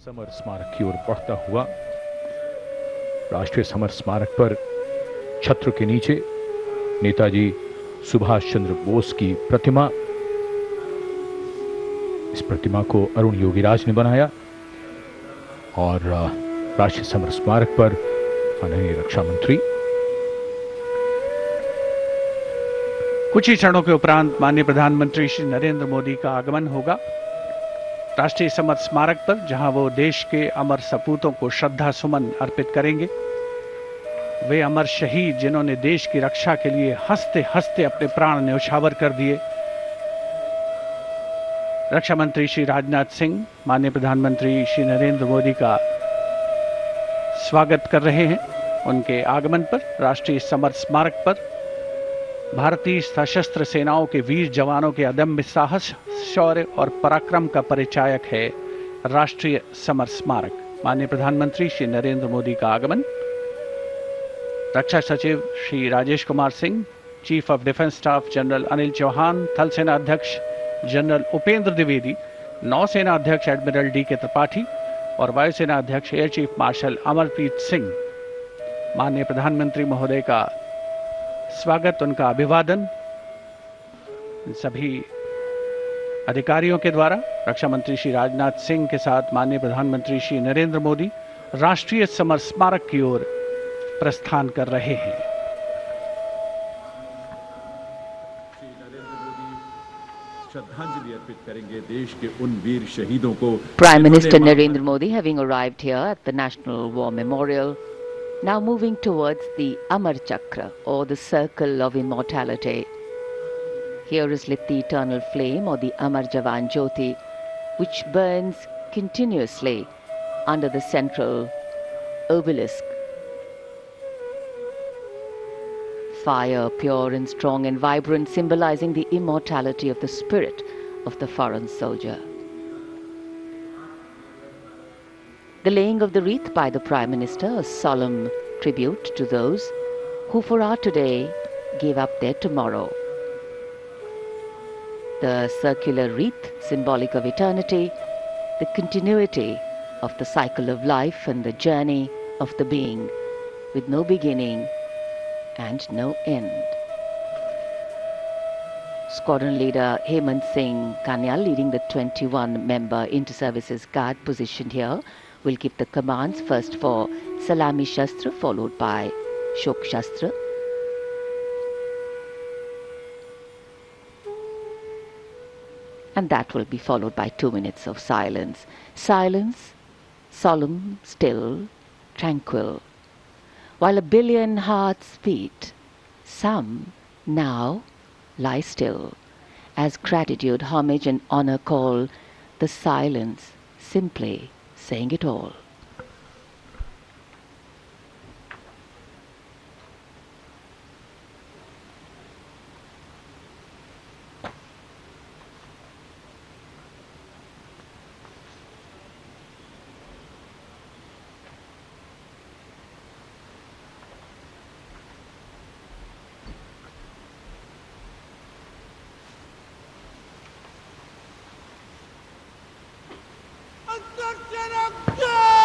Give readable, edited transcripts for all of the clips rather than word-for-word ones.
Summer स्मारक की ओर बढ़ता हुआ राष्ट्रीय समर स्मारक पर छत्र के नीचे नेताजी सुभाष चंद्र बोस की प्रतिमा, इस प्रतिमा को अरुण योगीराज ने बनाया और राष्ट्रीय समर स्मारक पर माननीय रक्षा मंत्री कुछ ही क्षणों के उपरांत माननीय प्रधानमंत्री श्री नरेंद्र मोदी का आगमन होगा राष्ट्रीय समर स्मारक पर, जहां वो देश के अमर सपूतों को श्रद्धा सुमन अर्पित करेंगे। वे अमर शहीद जिन्होंने देश की रक्षा के लिए हंसते हंसते अपने प्राण न्यौछावर कर दिए। रक्षा मंत्री श्री राजनाथ सिंह माननीय प्रधानमंत्री श्री नरेंद्र मोदी का स्वागत कर रहे हैं। उनके आगमन पर राष्ट्रीय समर स्मारक पर भारतीय सशस्त्र सेनाओं के वीर जवानों के अदम्य साहस, शौर्य और पराक्रम का परिचायक है राष्ट्रीय समर स्मारक। माननीय प्रधानमंत्री श्री नरेंद्र मोदी का आगमन। रक्षा सचिव Shri Rajesh Kumar Singh, chief of defence staff general Anil Chauhan, थल सेना अध्यक्ष जनरल उपेंद्र द्विवेदी, नौसेना अध्यक्ष एडमिरल डी.के. त्रिपाठी और वायुसेना अध्यक्ष air chief marshal Amarpreet Singh, माननीय प्रधानमंत्री महोदय का स्वागत, उनका अभिवादन सभी अधिकारियों के द्वारा रक्षा मंत्री श्री राजनाथ सिंह के साथ माननीय प्रधानमंत्री श्री नरेंद्र मोदी राष्ट्रीय समर स्मारक की ओर प्रस्थान कर रहे हैं। श्रद्धांजलि अर्पित करेंगे देश के उन वीर शहीदों को। Prime Minister Narendra Modi having arrived here at the National War Memorial, now moving towards the Amar Chakra, or the Circle of Immortality. Here is lit the eternal flame, or the Amar Jawan Jyoti, which burns continuously under the central obelisk. Fire, pure and strong and vibrant, symbolizing the immortality of the spirit of the foreign soldier. The laying of the wreath by the Prime Minister, a solemn tribute to those who for our today gave up their tomorrow. The circular wreath, symbolic of eternity, the continuity of the cycle of life and the journey of the being, with no beginning and no end. Squadron leader Hemant Singh Kanyal, leading the 21-member inter-services guard positioned here, will give the commands, first for Salami Shastra, followed by Shok Shastra. And that will be followed by 2 minutes of silence. Silence, solemn, still, tranquil. While a billion hearts beat, some now lie still, as gratitude, homage and honor call the silence, simply saying it all. Insurgent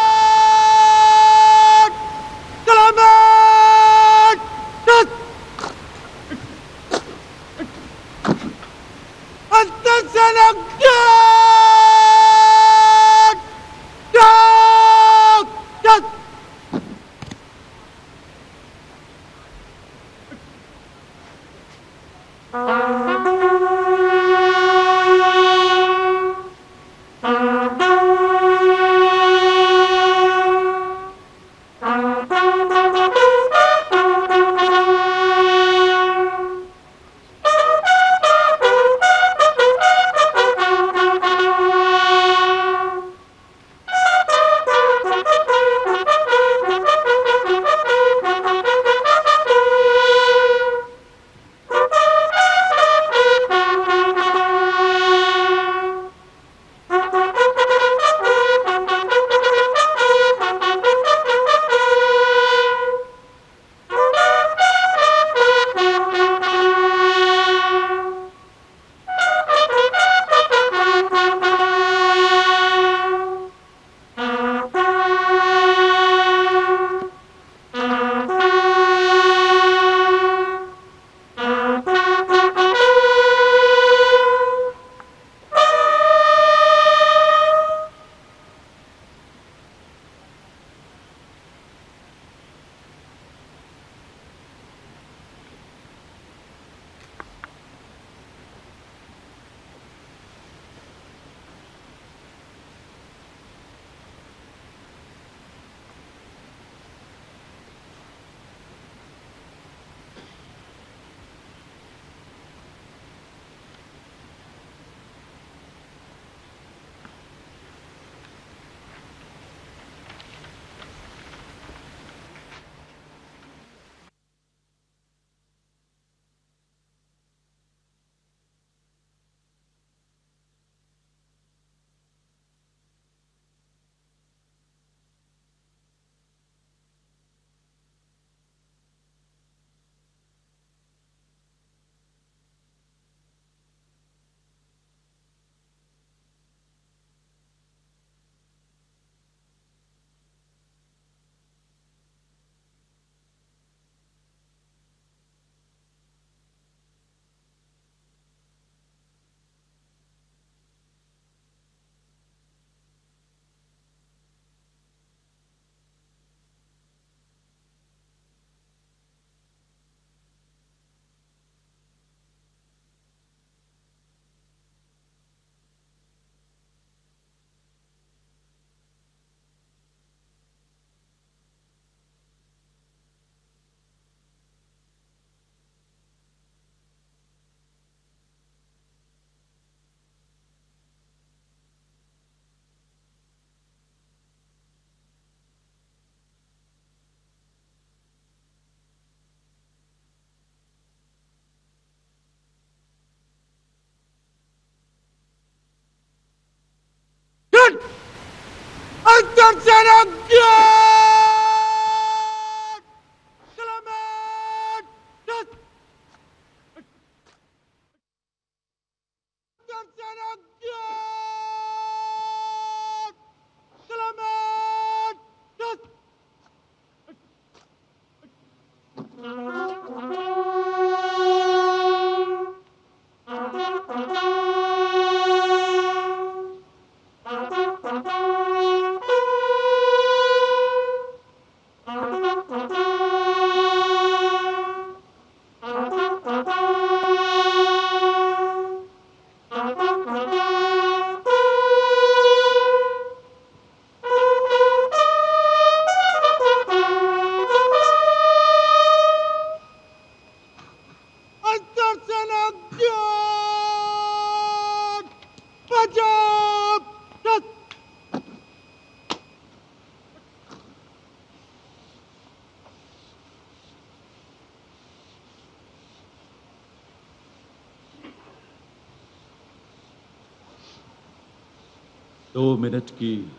दो minute की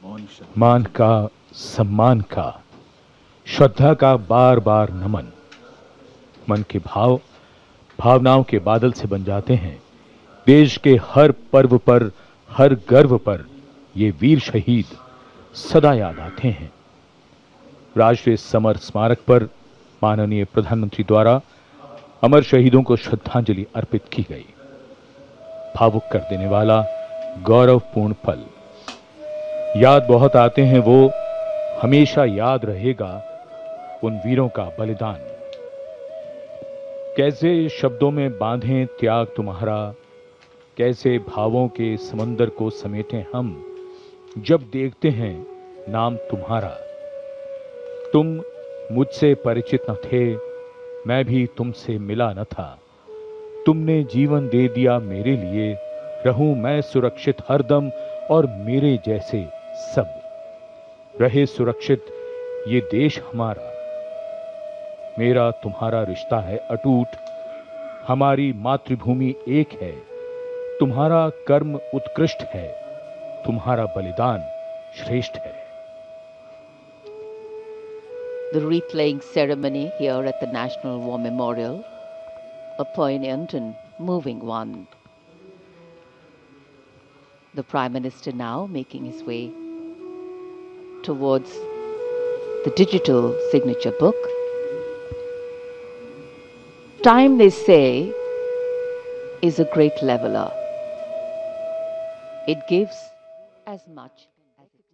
मौन क्षमा। मान का, सम्मान का, श्रद्धा का बार बार नमन। मन के भाव भावनाओं के बादल से बन जाते हैं। देश के हर पर्व पर, हर गर्व पर ये वीर शहीद सदा याद आते हैं। राष्ट्रीय समर स्मारक पर माननीय प्रधानमंत्री द्वारा अमर शहीदों को श्रद्धांजलि अर्पित की गई। भावुक कर देने वाला गौरवपूर्ण पल। याद बहुत आते हैं वो, हमेशा याद रहेगा उन वीरों का बलिदान। कैसे शब्दों में बांधें त्याग तुम्हारा, कैसे भावों के समंदर को समेटें हम, जब देखते हैं नाम तुम्हारा। तुम मुझसे परिचित न थे, मैं भी तुमसे मिला न था। तुमने जीवन दे दिया मेरे लिए, रहूं मैं सुरक्षित हरदम और मेरे जैसे सब रहे सुरक्षित ये देश हमारा। मेरा तुम्हारा रिश्ता है अटूट, हमारी मातृभूमि एक है। तुम्हारा कर्म उत्कृष्ट है, तुम्हारा बलिदान श्रेष्ठ है। The wreath-laying ceremony here at the National War Memorial, a poignant and moving one. The Prime Minister now making his way towards the digital signature book. Time, they say, is a great leveler. It gives as much as it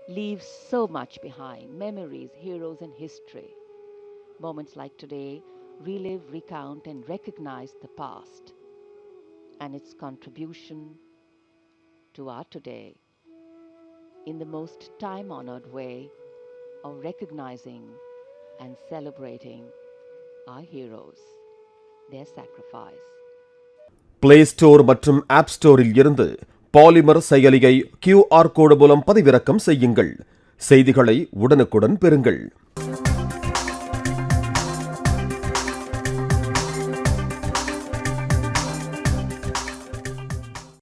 leaves so much behind. Memories, heroes and history. Moments like today relive, recount and recognize the past and its contribution to our today in the most time-honored way of recognizing and celebrating our heroes, their sacrifice. Play Store மற்றும் App Storeல் இருந்து polymer செயலியை QR கோடு மூலம் பதிவிறக்கம் செய்யுங்கள். செய்திகளை உடனுக்குடன் பெறுங்கள்.